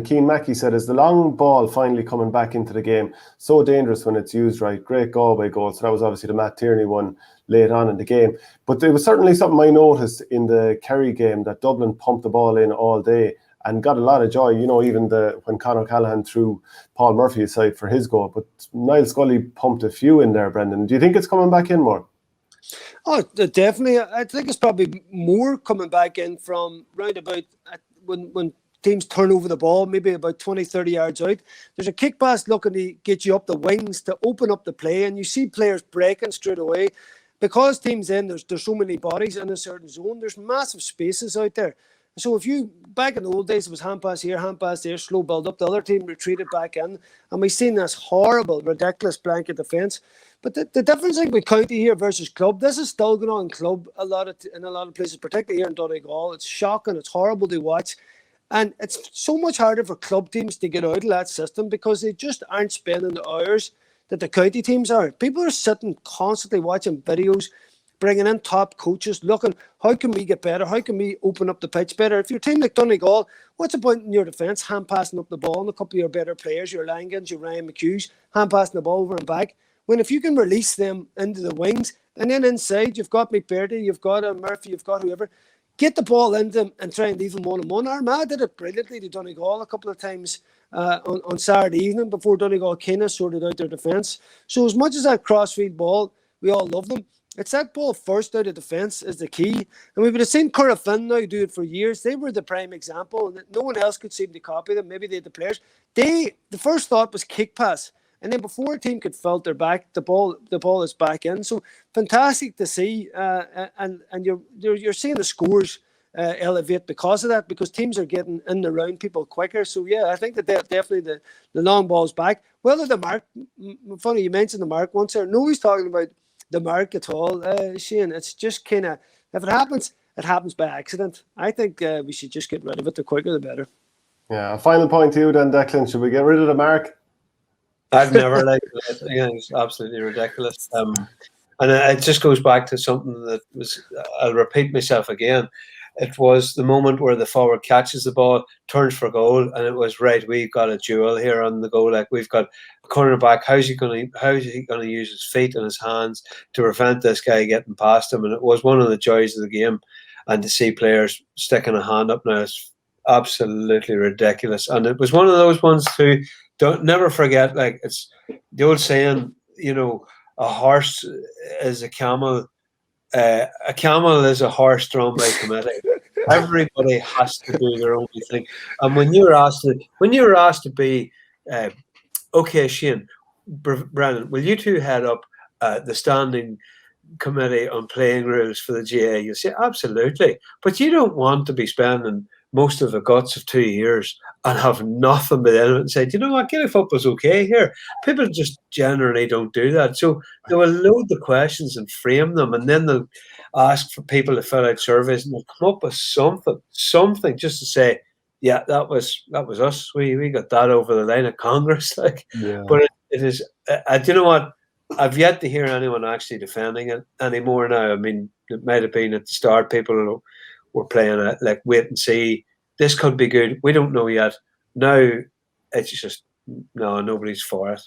Keane Mackey said, is the long ball finally coming back into the game? So dangerous when it's used right. Great Galway goal. So that was obviously the Matt Tierney one late on in the game. But it was certainly something I noticed in the Kerry game, that Dublin pumped the ball in all day and got a lot of joy. You know, even when Conor Callahan threw Paul Murphy aside for his goal. But Niall Scully pumped a few in there, Brendan. Do you think it's coming back in more? Oh, definitely. I think it's probably more coming back in from round about when teams turn over the ball, maybe about 20, 30 yards out. There's a kick pass looking to get you up the wings to open up the play, and you see players breaking straight away. Because teams there's so many bodies in a certain zone, there's massive spaces out there. So if you, back in the old days, it was hand pass here, hand pass there, slow build up, the other team retreated back in, and we've seen this horrible, ridiculous blanket defence. But the difference with county here versus club, this is still going on in club in a lot of places, particularly here in Donegal. It's shocking, it's horrible to watch. And it's so much harder for club teams to get out of that system because they just aren't spending the hours that the county teams are. People are sitting constantly watching videos, bringing in top coaches, looking, how can we get better? How can we open up the pitch better? If you're a team like Donegal, what's the point in your defence? Hand passing up the ball and a couple of your better players, your Langans, your Ryan McHughes, hand passing the ball over and back. When if you can release them into the wings, and then inside, you've got McBurdy, you've got Murphy, you've got whoever, get the ball into them and try and leave them one-on-one. Armagh did it brilliantly to Donegal a couple of times on Saturday evening before Donegal kind of sorted out their defence. So as much as that crossfield ball, we all love them, it's that ball first out of defence is the key. And we would have seen Currafin now do it for years. They were the prime example, and no one else could seem to copy them. Maybe they had the players. The first thought was kick pass. And then before a team could filter back, the ball is back in. So fantastic to see, and you're seeing the scores elevate because of that, because teams are getting in and around people quicker. So yeah, I think that definitely the long ball's back. Whether the mark, funny you mentioned the mark once there. Nobody's talking about the mark at all, Shane. It's just kind of, if it happens by accident. I think we should just get rid of it. The quicker the better. Yeah. A final point to you then, Declan. Should we get rid of the mark? I've never liked it. Again, it's absolutely ridiculous. And it just goes back to something that was, I'll repeat myself again. It was the moment where the forward catches the ball, turns for goal, and it was right. We've got a duel here on the goal. Like we've got a cornerback. How's he going to use his feet and his hands to prevent this guy getting past him? And it was one of the joys of the game. And to see players sticking a hand up now is absolutely ridiculous. And it was one of those ones too. Don't never forget, like it's the old saying, you know, a horse is a camel. A camel is a horse drawn by committee. Everybody has to do their own thing. And when you were asked to be, okay, Shane, Brennan, will you two head up the standing committee on playing rules for the GA? You say absolutely, but you don't want to be spending most of the guts of 2 years and have nothing but in it and say, you know what, Gaelic football's okay here. People just generally don't do that. So they will load the questions and frame them, and then they'll ask for people to fill out surveys, and they'll come up with something just to say, yeah, that was us. We got that over the line at Congress. Like, yeah. But it is. Do you know what? I've yet to hear anyone actually defending it anymore now. I mean, it might have been at the start, people were playing it like wait and see. This could be good. We don't know yet. Now it's just no, nobody's for it.